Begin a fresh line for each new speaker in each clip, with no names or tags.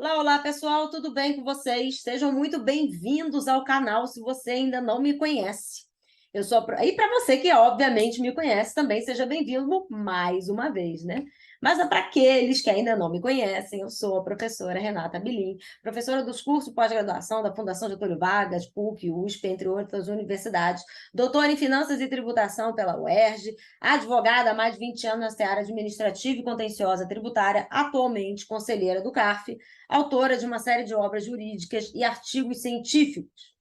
Olá, olá, pessoal, tudo bem com vocês? Sejam muito bem-vindos ao canal, se você ainda não me conhece. E para você que obviamente me conhece também, seja bem-vindo mais uma vez, né? Mas para aqueles que ainda não me conhecem, eu sou a professora Renata Bilim, professora dos cursos de pós-graduação da Fundação Getúlio Vargas, PUC, USP, entre outras universidades, doutora em Finanças e Tributação pela UERJ, advogada há mais de 20 anos na área administrativa e contenciosa tributária, atualmente conselheira do CARF, autora de uma série de obras jurídicas e artigos científicos.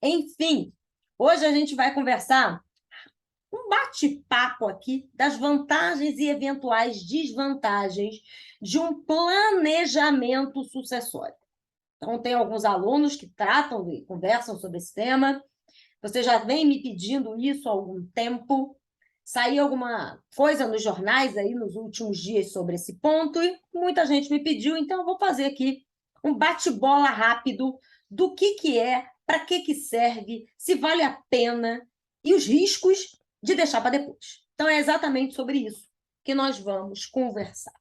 Enfim, hoje a gente vai conversar um bate-papo aqui das vantagens e eventuais desvantagens de um planejamento sucessório. Então, tem alguns alunos que tratam e conversam sobre esse tema. Você já vem me pedindo isso há algum tempo. Saiu alguma coisa nos jornais aí nos últimos dias sobre esse ponto e muita gente me pediu, então eu vou fazer aqui um bate-bola rápido do que é, para que serve, se vale a pena e os riscos de deixar para depois. Então, é exatamente sobre isso que nós vamos conversar.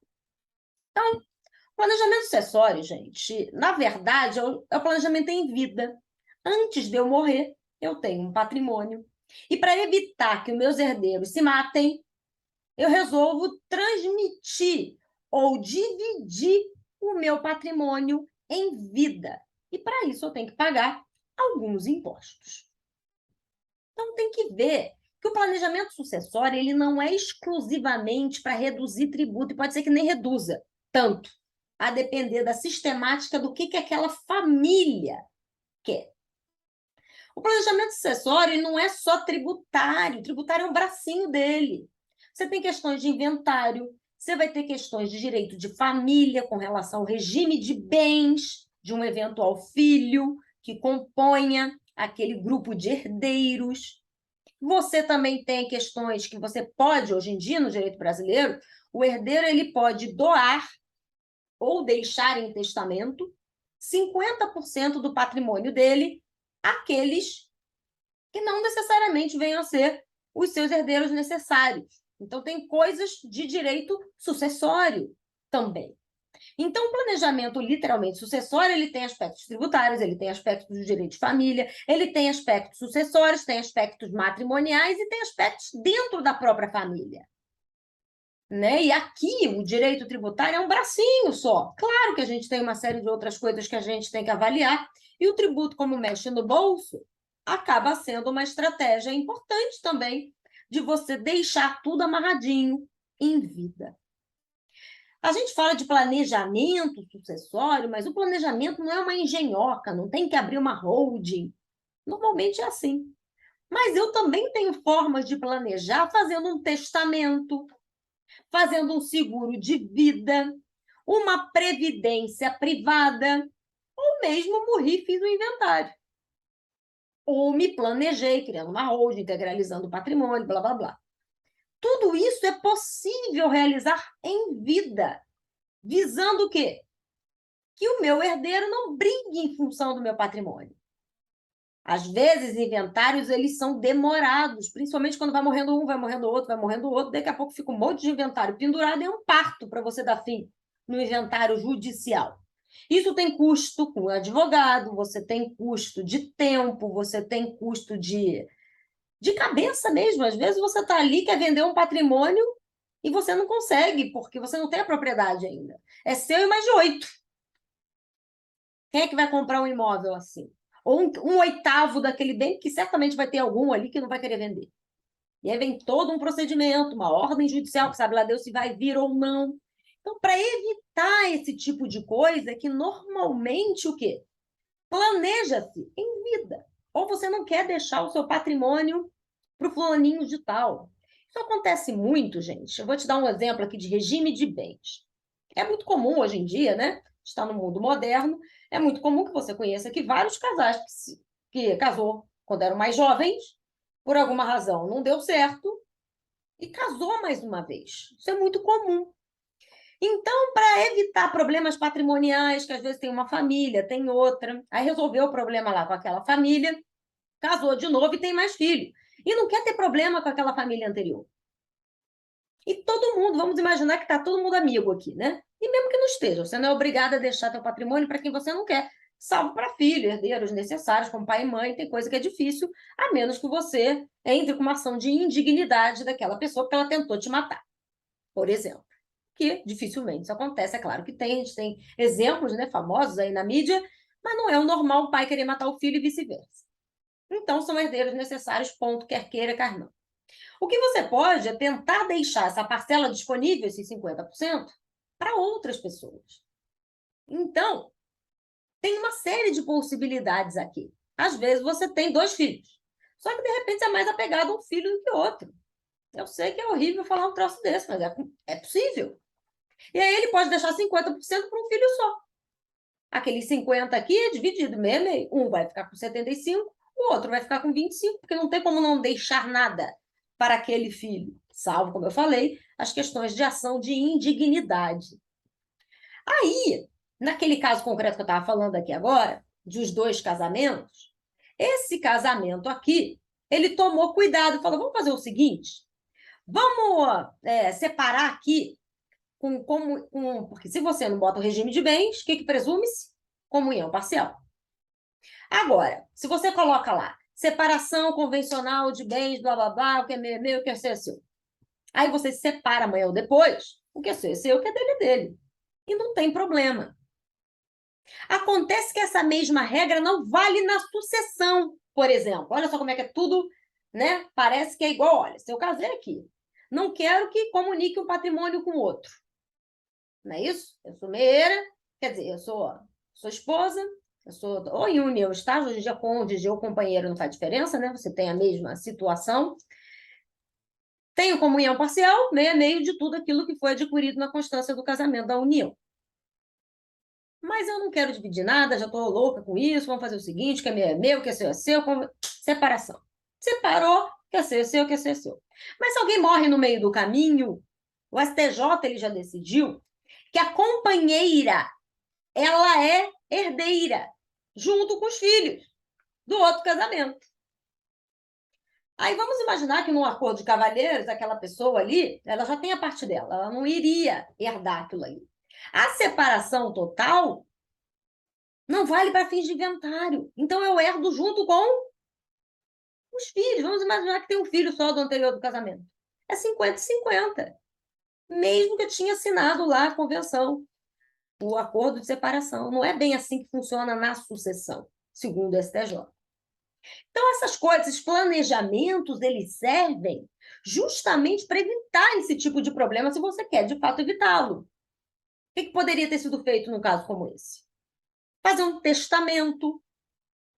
Então, planejamento sucessório, gente, na verdade, é o planejamento em vida. Antes de eu morrer, eu tenho um patrimônio. E para evitar que os meus herdeiros se matem, eu resolvo transmitir ou dividir o meu patrimônio em vida. E para isso eu tenho que pagar alguns impostos. Então tem que ver que o planejamento sucessório ele não é exclusivamente para reduzir tributo, e pode ser que nem reduza tanto, a depender da sistemática do que aquela família quer. O planejamento sucessório não é só tributário, o tributário é um bracinho dele. Você tem questões de inventário, você vai ter questões de direito de família com relação ao regime de bens de um eventual filho que componha aquele grupo de herdeiros. Você também tem questões que você pode, hoje em dia, no direito brasileiro, o herdeiro ele pode doar ou deixar em testamento 50% do patrimônio dele àqueles que não necessariamente venham a ser os seus herdeiros necessários. Então, tem coisas de direito sucessório também. Então, o planejamento literalmente sucessório, ele tem aspectos tributários, ele tem aspectos do direito de família, ele tem aspectos sucessórios, tem aspectos matrimoniais e tem aspectos dentro da própria família. Né? E aqui o direito tributário é um bracinho só. Claro que a gente tem uma série de outras coisas que a gente tem que avaliar, e o tributo, como mexe no bolso, acaba sendo uma estratégia importante também de você deixar tudo amarradinho em vida. A gente fala de planejamento sucessório, mas o planejamento não é uma engenhoca, não tem que abrir uma holding. Normalmente é assim. Mas eu também tenho formas de planejar fazendo um testamento, fazendo um seguro de vida, uma previdência privada, ou mesmo morri e fiz o inventário. Ou me planejei, criando uma holding, integralizando o patrimônio, blá, blá, blá. Tudo isso é possível realizar em vida, visando o quê? Que o meu herdeiro não brigue em função do meu patrimônio. Às vezes, inventários eles são demorados, principalmente quando vai morrendo um, vai morrendo outro, vai morrendo outro, daqui a pouco fica um monte de inventário pendurado e é um parto para você dar fim no inventário judicial. Isso tem custo com o advogado, você tem custo de tempo, você tem custo de cabeça mesmo. Às vezes você está ali, quer vender um patrimônio e você não consegue, porque você não tem a propriedade ainda. É seu e mais de 8. Quem é que vai comprar um imóvel assim? Ou um oitavo daquele bem, que certamente vai ter algum ali que não vai querer vender. E aí vem todo um procedimento, uma ordem judicial, que sabe lá Deus se vai vir ou não. Então, para evitar esse tipo de coisa, que normalmente o quê? Planeja-se em vida. Ou você não quer deixar o seu patrimônio para o fulaninho de tal. Isso acontece muito, gente. Eu vou te dar um exemplo aqui de regime de bens. É muito comum hoje em dia, né? Está no mundo moderno, é muito comum que você conheça aqui vários casais que casou quando eram mais jovens, por alguma razão não deu certo, e casou mais uma vez. Isso é muito comum. Então, para evitar problemas patrimoniais, que às vezes tem uma família, tem outra, aí resolveu o problema lá com aquela família, casou de novo e tem mais filho. E não quer ter problema com aquela família anterior. E todo mundo, vamos imaginar que está todo mundo amigo aqui, né? E mesmo que não não esteja. Você não é obrigada a deixar seu patrimônio para quem você não quer, salvo para filho, herdeiros necessários, como pai e mãe, tem coisa que é difícil, a menos que você entre com uma ação de indignidade daquela pessoa porque ela tentou te matar, por exemplo. Que dificilmente isso acontece, é claro que tem, a gente tem exemplos, né, famosos aí na mídia, mas não é o normal o pai querer matar o filho e vice-versa. Então, são herdeiros necessários, ponto, quer queira, quer não. O que você pode é tentar deixar essa parcela disponível, esses 50%, para outras pessoas. Então, tem uma série de possibilidades aqui. Às vezes você tem 2 filhos, só que de repente você é mais apegado a um filho do que outro. Eu sei que é horrível falar um troço desse, mas é possível. E aí ele pode deixar 50% para um filho só. Aqueles 50 aqui é dividido meio a meio. Um vai ficar com 75, o outro vai ficar com 25, porque não tem como não deixar nada para aquele filho, salvo, como eu falei, as questões de ação de indignidade. Aí, naquele caso concreto que eu estava falando aqui agora, dos 2 casamentos, esse casamento aqui, ele tomou cuidado, falou, vamos fazer o seguinte, vamos separar aqui, porque se você não bota o regime de bens, o que presume-se? Comunhão parcial. Agora, se você coloca lá, separação convencional de bens, blá, blá, blá, o que é meu, o que é seu, é seu. Aí você se separa amanhã ou depois, o que é seu, o que é dele, é dele. E não tem problema. Acontece que essa mesma regra não vale na sucessão, por exemplo. Olha só como é que é tudo, né? Parece que é igual. Olha, se eu casei aqui, não quero que comunique um patrimônio com o outro. Não é isso? Eu sou meia, quer dizer, eu sou esposa, eu sou ou em união estágio, hoje em dia cônjuge ou companheiro não faz diferença, né? Você tem a mesma situação. Tenho comunhão parcial, meio a meio de tudo aquilo que foi adquirido na constância do casamento, da união. Mas eu não quero dividir nada, já estou louca com isso, vamos fazer o seguinte, que é meu, que é seu, separação. Separou, que é seu, que é seu. Mas se alguém morre no meio do caminho, o STJ ele já decidiu que a companheira, ela é herdeira, junto com os filhos do outro casamento. Aí vamos imaginar que num acordo de cavalheiros, aquela pessoa ali, ela já tem a parte dela, ela não iria herdar aquilo ali. A separação total não vale para fins de inventário. Então, eu herdo junto com os filhos. Vamos imaginar que tem um filho só do anterior do casamento. É 50-50. Mesmo que eu tinha assinado lá a convenção, o acordo de separação. Não é bem assim que funciona na sucessão, segundo o STJ. Então, essas coisas, esses planejamentos, eles servem justamente para evitar esse tipo de problema, se você quer, de fato, evitá-lo. O que poderia ter sido feito num caso como esse? Fazer um testamento.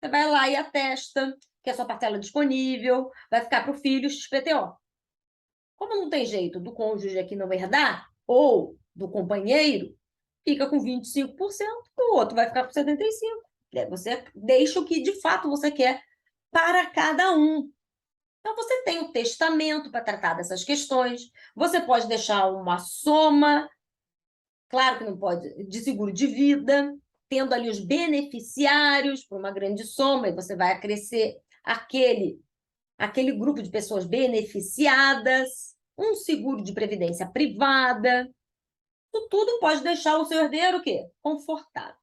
Você vai lá e atesta que a sua parcela é disponível, vai ficar para o filho XPTO. Como não tem jeito do cônjuge aqui não herdar, ou do companheiro, fica com 25%, o outro vai ficar com 75%. Você deixa o que de fato você quer para cada um. Então, você tem o testamento para tratar dessas questões, você pode deixar uma soma, claro que não pode, de seguro de vida, tendo ali os beneficiários por uma grande soma, e você vai acrescer aquele grupo de pessoas beneficiadas, um seguro de previdência privada. Isso tudo pode deixar o seu herdeiro o quê? Confortável.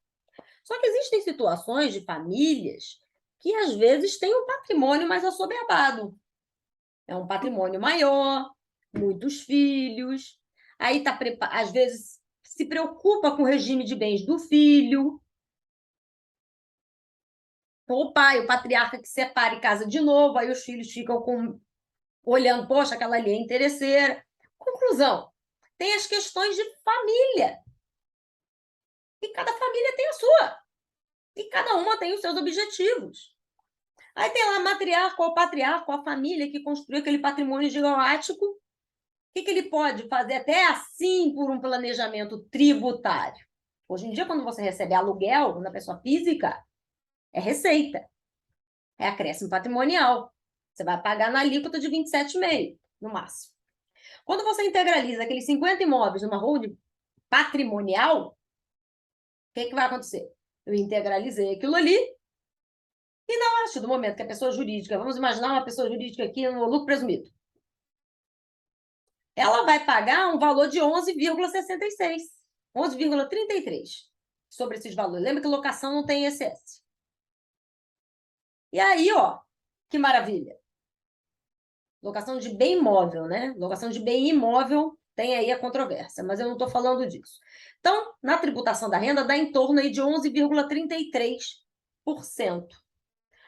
Só que existem situações de famílias que, às vezes, têm um patrimônio mais assoberbado. É um patrimônio maior, muitos filhos, aí tá, às vezes se preocupa com o regime de bens do filho, o pai, o patriarca que separa e casa de novo, aí os filhos ficam olhando, poxa, aquela ali é interesseira. Conclusão, tem as questões de família. E cada família tem a sua. E cada uma tem os seus objetivos. Aí tem lá a matriarca ou o patriarca, a família que construiu aquele patrimônio gigaláctico. O que ele pode fazer até assim por um planejamento tributário? Hoje em dia, quando você recebe aluguel na pessoa física, é receita, é acréscimo patrimonial. Você vai pagar na alíquota de 27,5%, no máximo. Quando você integraliza aqueles 50 imóveis numa holding patrimonial, o que vai acontecer? Eu integralizei aquilo ali e, na partir do momento que a pessoa jurídica, vamos imaginar uma pessoa jurídica aqui no lucro presumido, ela vai pagar um valor de 11,66. 11,33 sobre esses valores. Lembra que locação não tem ISS. E aí, ó, que maravilha. Locação de bem imóvel, né? Locação de bem imóvel tem aí a controvérsia, mas eu não estou falando disso. Então, na tributação da renda, dá em torno aí de 11,33%.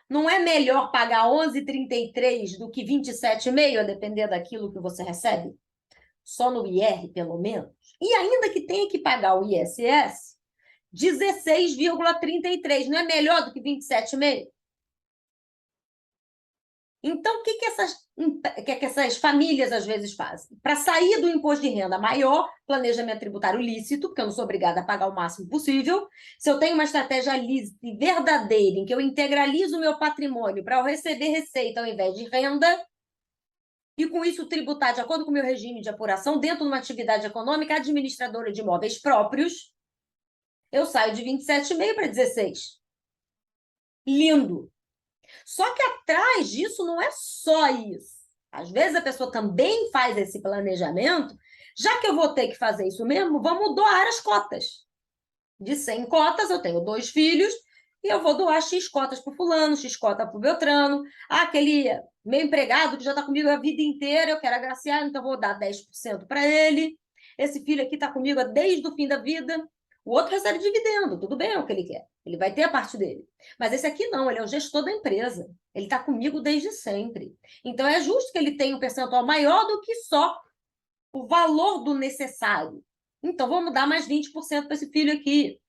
Não é melhor pagar 11,33 do que 27,5, a depender daquilo que você recebe? Só no IR, pelo menos. E ainda que tenha que pagar o ISS, 16,33. Não é melhor do que 27,5? Então, o que essas famílias às vezes fazem? Para sair do imposto de renda maior, planejamento tributário lícito, porque eu não sou obrigada a pagar o máximo possível. Se eu tenho uma estratégia lícita e verdadeira, em que eu integralizo o meu patrimônio para eu receber receita ao invés de renda, e com isso tributar de acordo com o meu regime de apuração, dentro de uma atividade econômica administradora de imóveis próprios, eu saio de 27,5 para 16. Lindo! Só que atrás disso não é só isso. Às vezes a pessoa também faz esse planejamento, já que eu vou ter que fazer isso mesmo, vamos doar as cotas. De 100 cotas, eu tenho 2 filhos, e eu vou doar X cotas para o fulano, X cota para o Beltrano. Ah, aquele meu empregado que já está comigo a vida inteira, eu quero agraciar, então vou dar 10% para ele. Esse filho aqui está comigo desde o fim da vida. O outro recebe dividendo, tudo bem, é o que ele quer. Ele vai ter a parte dele. Mas esse aqui não, ele é o gestor da empresa. Ele está comigo desde sempre. Então, é justo que ele tenha um percentual maior do que só o valor do necessário. Então, vamos dar mais 20% para esse filho aqui.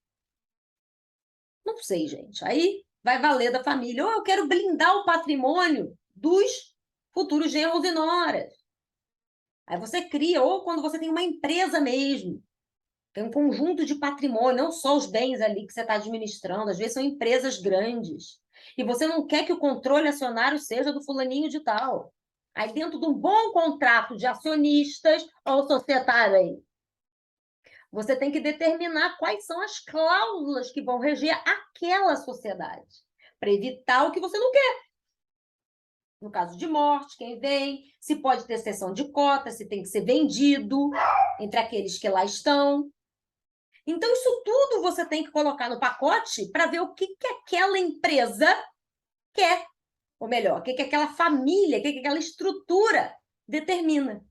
Não sei, gente. Aí vai valer da família. Ou eu quero blindar o patrimônio dos futuros genros e noras. Aí você cria, ou quando você tem uma empresa mesmo, tem um conjunto de patrimônio, não só os bens ali que você está administrando, às vezes são empresas grandes. E você não quer que o controle acionário seja do fulaninho de tal. Aí, dentro de um bom contrato de acionistas ou societário aí, você tem que determinar quais são as cláusulas que vão reger aquela sociedade, para evitar o que você não quer. No caso de morte, quem vem, se pode ter cessão de cota, se tem que ser vendido entre aqueles que lá estão. Então, isso tudo você tem que colocar no pacote para ver o que aquela empresa quer. Ou melhor, o que aquela família, o que aquela estrutura determina.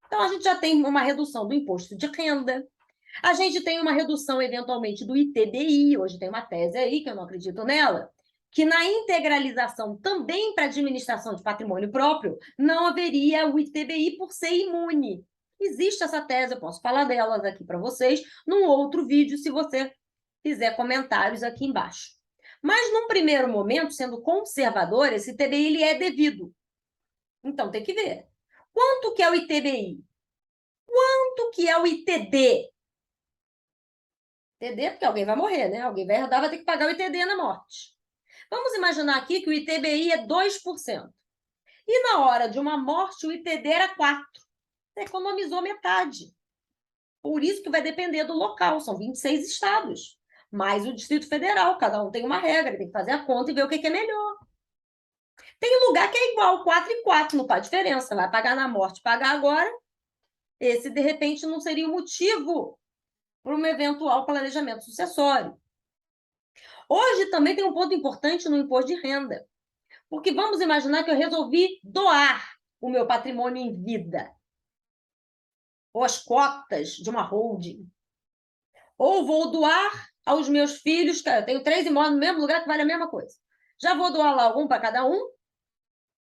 Então, a gente já tem uma redução do imposto de renda, a gente tem uma redução, eventualmente, do ITBI. Hoje tem uma tese aí, que eu não acredito nela, que na integralização também para administração de patrimônio próprio, não haveria o ITBI por ser imune. Existe essa tese, eu posso falar delas aqui para vocês num outro vídeo, se você fizer comentários aqui embaixo. Mas, num primeiro momento, sendo conservador, esse ITBI ele é devido. Então, tem que ver. Quanto que é o ITBI? Quanto que é o ITD? ITD, porque alguém vai morrer, né? Alguém vai herdar, vai ter que pagar o ITD na morte. Vamos imaginar aqui que o ITBI é 2%. E na hora de uma morte, o ITD era 4%. Você economizou metade. Por isso que vai depender do local. São 26 estados. Mais o Distrito Federal. Cada um tem uma regra. Tem que fazer a conta e ver o que é melhor. Tem lugar que é igual, 4 e 4. Não faz diferença. Vai pagar na morte, pagar agora. Esse, de repente, não seria o motivo para um eventual planejamento sucessório. Hoje também tem um ponto importante no imposto de renda, porque vamos imaginar que eu resolvi doar o meu patrimônio em vida, ou as cotas de uma holding, ou vou doar aos meus filhos, cara, eu tenho 3 imóveis no mesmo lugar que vale a mesma coisa. Já vou doar lá um para cada um,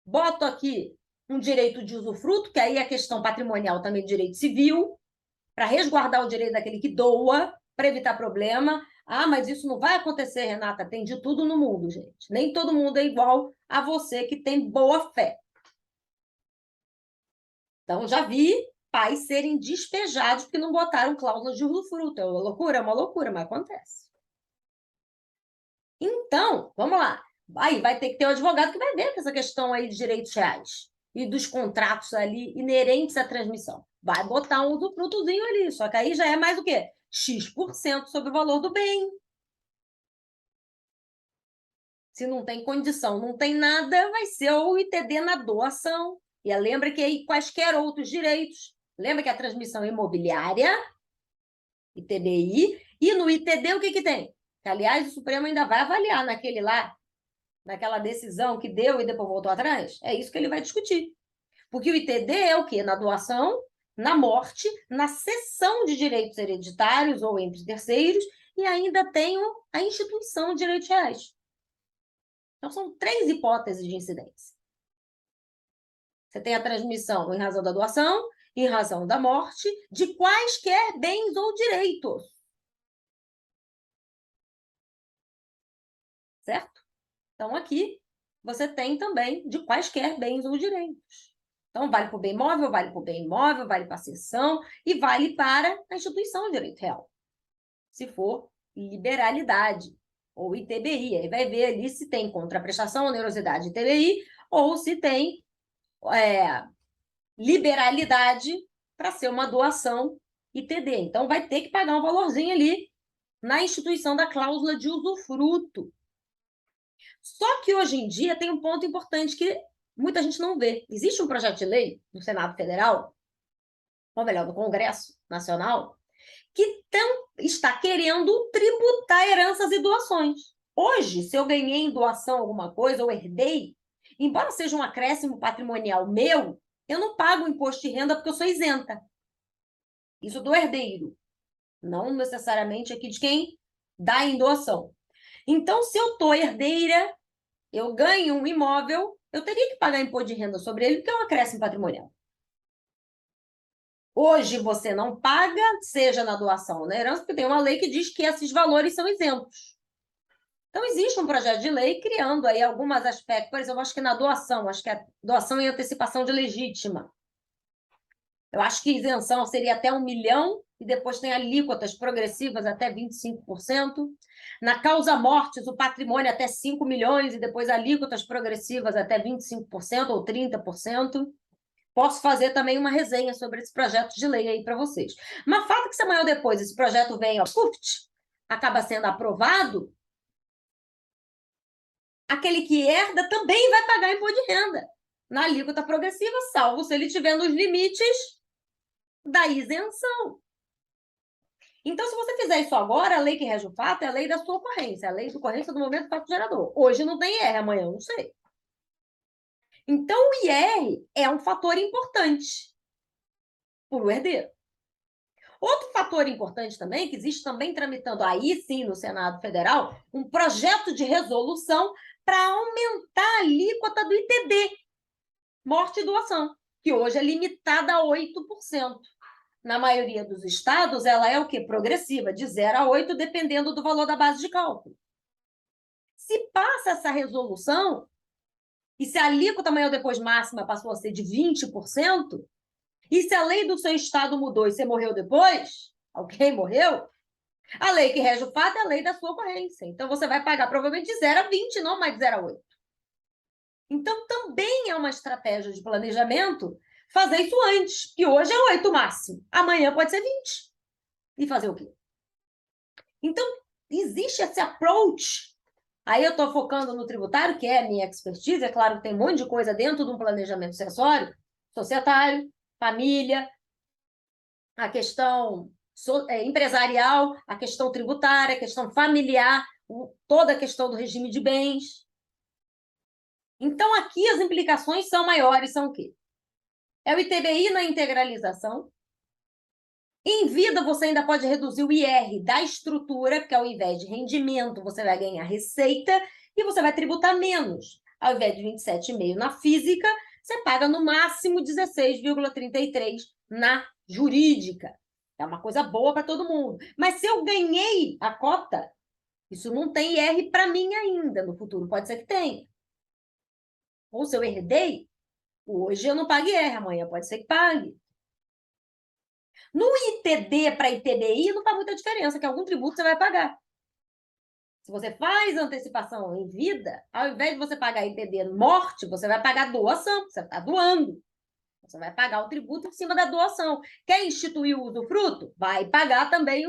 boto aqui um direito de usufruto, que aí é a questão patrimonial também do direito civil, para resguardar o direito daquele que doa, para evitar problema. Ah, mas isso não vai acontecer, Renata. Tem de tudo no mundo, gente. Nem todo mundo é igual a você que tem boa fé. Então, já vi pais serem despejados porque não botaram cláusula de usufruto. É uma loucura, mas acontece. Então, vamos lá. Aí vai ter que ter um advogado que vai ver essa questão aí de direitos reais e dos contratos ali inerentes à transmissão. Vai botar um usufrutozinho ali, só que aí já é mais o quê? X% sobre o valor do bem. Se não tem condição, não tem nada, vai ser o ITD na doação. E lembra que aí quaisquer outros direitos. Lembra que a transmissão imobiliária ITBI, e no ITD o que que tem? Que, aliás, o Supremo ainda vai avaliar naquela decisão que deu e depois voltou atrás. É isso que ele vai discutir. Porque o ITD é o quê? Na doação, na morte, na cessão de direitos hereditários ou entre terceiros, e ainda tem a instituição de direitos reais. Então, são 3 hipóteses de incidência. Você tem a transmissão em razão da doação, em razão da morte, de quaisquer bens ou direitos. Certo? Então, aqui, você tem também de quaisquer bens ou direitos. Então, vale para o bem móvel, vale para o bem imóvel, vale para a cessão e vale para a instituição de direito real. Se for liberalidade ou ITBI, aí vai ver ali se tem contraprestação, onerosidade ITBI ou se tem liberalidade para ser uma doação ITD. Então, vai ter que pagar um valorzinho ali na instituição da cláusula de usufruto. Só que hoje em dia tem um ponto importante que muita gente não vê. Existe um projeto de lei no Senado Federal, ou melhor, no Congresso Nacional, que está querendo tributar heranças e doações. Hoje, se eu ganhei em doação alguma coisa ou herdei, embora seja um acréscimo patrimonial meu, eu não pago imposto de renda porque eu sou isenta. Isso do herdeiro, não necessariamente aqui de quem dá em doação. Então, se eu estou herdeira, eu ganho um imóvel, eu teria que pagar imposto de renda sobre ele, porque é um acréscimo patrimonial. Hoje você não paga, seja na doação ou na herança, porque tem uma lei que diz que esses valores são isentos. Então, existe um projeto de lei criando aí alguns aspectos. Por exemplo, acho que na doação, acho que a doação em antecipação de legítima. Eu acho que isenção seria até 1 milhão, e depois tem alíquotas progressivas até 25%. Na causa mortes, o patrimônio até 5 milhões, e depois alíquotas progressivas até 25% ou 30%. Posso fazer também uma resenha sobre esse projeto de lei aí para vocês. Mas o fato é que se amanhã ou depois esse projeto vem, acaba sendo aprovado, aquele que herda também vai pagar imposto de renda na alíquota progressiva, salvo se ele estiver nos limites da isenção. Então, se você fizer isso agora, a lei que rege o fato é a lei da sua ocorrência, a lei de ocorrência do momento do fato gerador. Hoje não tem IR, amanhã eu não sei. Então, o IR é um fator importante para o herdeiro. Outro fator importante também, que existe também tramitando aí sim no Senado Federal, um projeto de resolução para aumentar a alíquota do ITB, morte e doação, que hoje é limitada a 8%. Na maioria dos estados, ela é o quê? Progressiva, de 0 a 8, dependendo do valor da base de cálculo. Se passa essa resolução, e se a alíquota amanhã ou depois máxima passou a ser de 20%, e se a lei do seu estado mudou e você morreu depois, alguém morreu, a lei que rege o fato é a lei da sua ocorrência. Então, você vai pagar provavelmente de 0 a 20, não mais de 0 a 8. Então, também é uma estratégia de planejamento fazer isso antes, que hoje é 8 máximo. Amanhã pode ser 20. E fazer o quê? Então, existe esse approach. Aí eu estou focando no tributário, que é a minha expertise. É claro que tem um monte de coisa dentro de um planejamento sucessório, societário, família, a questão empresarial, a questão tributária, a questão familiar, toda a questão do regime de bens. Então, aqui as implicações são maiores, são o quê? É o ITBI na integralização. Em vida, você ainda pode reduzir o IR da estrutura, porque ao invés de rendimento, você vai ganhar receita e você vai tributar menos. Ao invés de 27,5 na física, você paga no máximo 16,33 na jurídica. É uma coisa boa para todo mundo. Mas se eu ganhei a cota, isso não tem IR para mim ainda. No futuro pode ser que tenha. Ou se eu herdei, hoje eu não pago IR, amanhã pode ser que pague. No ITD para ITBI não faz muita diferença, que algum tributo você vai pagar. Se você faz antecipação em vida, ao invés de você pagar ITD morte, você vai pagar doação, você está doando. Você vai pagar o tributo em cima da doação. Quer instituir o usufruto? Vai pagar também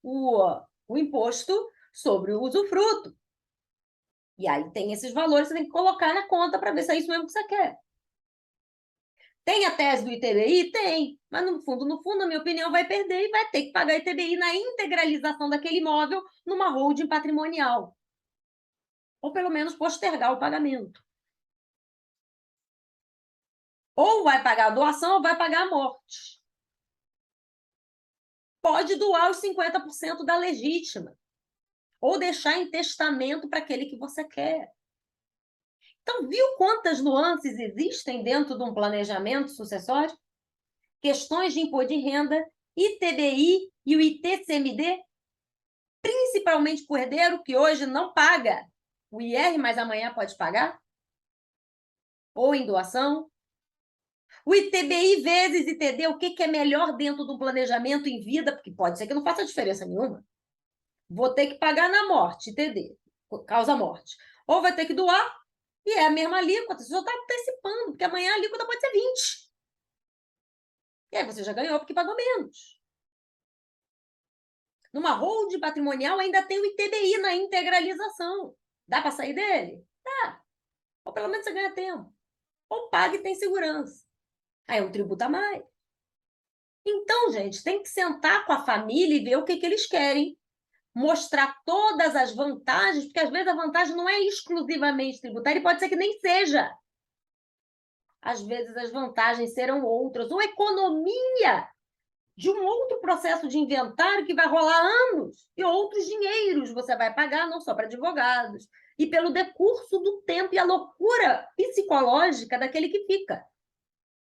o imposto sobre o usufruto. E aí tem esses valores, você tem que colocar na conta para ver se é isso mesmo que você quer. Tem a tese do ITBI? Tem. Mas, no fundo, na minha opinião, vai perder e vai ter que pagar ITBI na integralização daquele imóvel numa holding patrimonial. Ou, pelo menos, postergar o pagamento. Ou vai pagar a doação ou vai pagar a morte. Pode doar os 50% da legítima. Ou deixar em testamento para aquele que você quer. Então, viu quantas nuances existem dentro de um planejamento sucessório? Questões de imposto de renda, ITBI e o ITCMD, principalmente para o herdeiro, que hoje não paga o IR, mas amanhã pode pagar, ou em doação. O ITBI vezes ITD, o que é melhor dentro do planejamento em vida, porque pode ser que não faça diferença nenhuma. Vou ter que pagar na morte, ITD, causa morte. Ou vai ter que doar, e é a mesma alíquota, você só está antecipando, porque amanhã a alíquota pode ser 20. E aí você já ganhou porque pagou menos. Numa holding patrimonial ainda tem o ITBI na integralização. Dá para sair dele? Dá. Ou pelo menos você ganha tempo. Ou paga e tem segurança. Aí é um tributo a mais. Então, gente, tem que sentar com a família e ver o que eles querem. Mostrar todas as vantagens, porque às vezes a vantagem não é exclusivamente tributária e pode ser que nem seja. Às vezes as vantagens serão outras. Ou economia de um outro processo de inventário que vai rolar anos e outros dinheiros você vai pagar, não só para advogados, e pelo decurso do tempo e a loucura psicológica daquele que fica,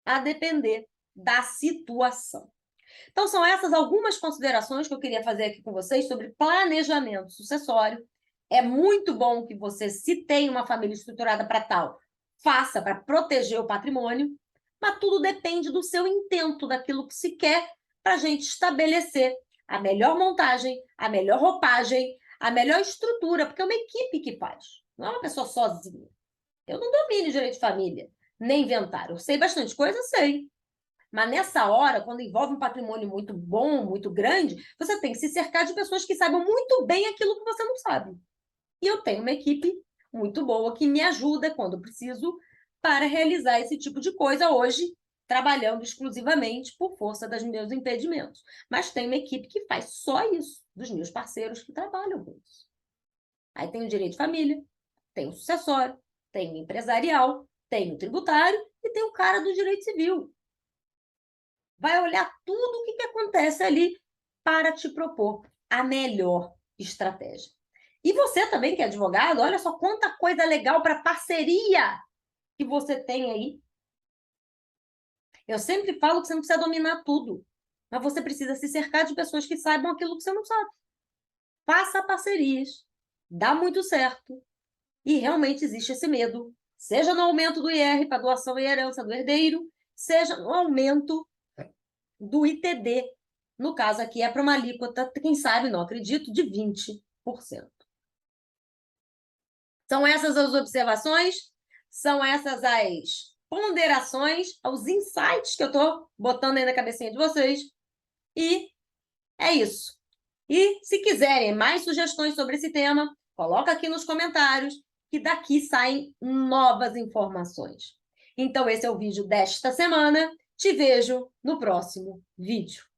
a depender da situação. Então, são essas algumas considerações que eu queria fazer aqui com vocês sobre planejamento sucessório. É muito bom que você, se tem uma família estruturada para tal, faça para proteger o patrimônio, mas tudo depende do seu intento, daquilo que se quer, para a gente estabelecer a melhor montagem, a melhor roupagem, a melhor estrutura, porque é uma equipe que faz, não é uma pessoa sozinha. Eu não domino direito de família, nem inventário. Eu sei bastante coisa, sei. Mas nessa hora, quando envolve um patrimônio muito bom, muito grande, você tem que se cercar de pessoas que saibam muito bem aquilo que você não sabe. E eu tenho uma equipe muito boa que me ajuda quando preciso para realizar esse tipo de coisa hoje, trabalhando exclusivamente por força dos meus impedimentos. Mas tem uma equipe que faz só isso, dos meus parceiros que trabalham com isso. Aí tem o direito de família, tem o sucessório, tem o empresarial, tem o tributário e tem o cara do direito civil. Vai olhar tudo o que acontece ali para te propor a melhor estratégia. E você também, que é advogado, olha só quanta coisa legal para parceria que você tem aí. Eu sempre falo que você não precisa dominar tudo, mas você precisa se cercar de pessoas que saibam aquilo que você não sabe. Faça parcerias, dá muito certo. E realmente existe esse medo, seja no aumento do IR para doação e herança do herdeiro, seja no aumento do ITD. No caso aqui, é para uma alíquota, quem sabe, não acredito, de 20%. São essas as observações, são essas as ponderações, os insights que eu estou botando aí na cabecinha de vocês. E é isso. E se quiserem mais sugestões sobre esse tema, coloca aqui nos comentários, que daqui saem novas informações. Então, esse é o vídeo desta semana. Te vejo no próximo vídeo.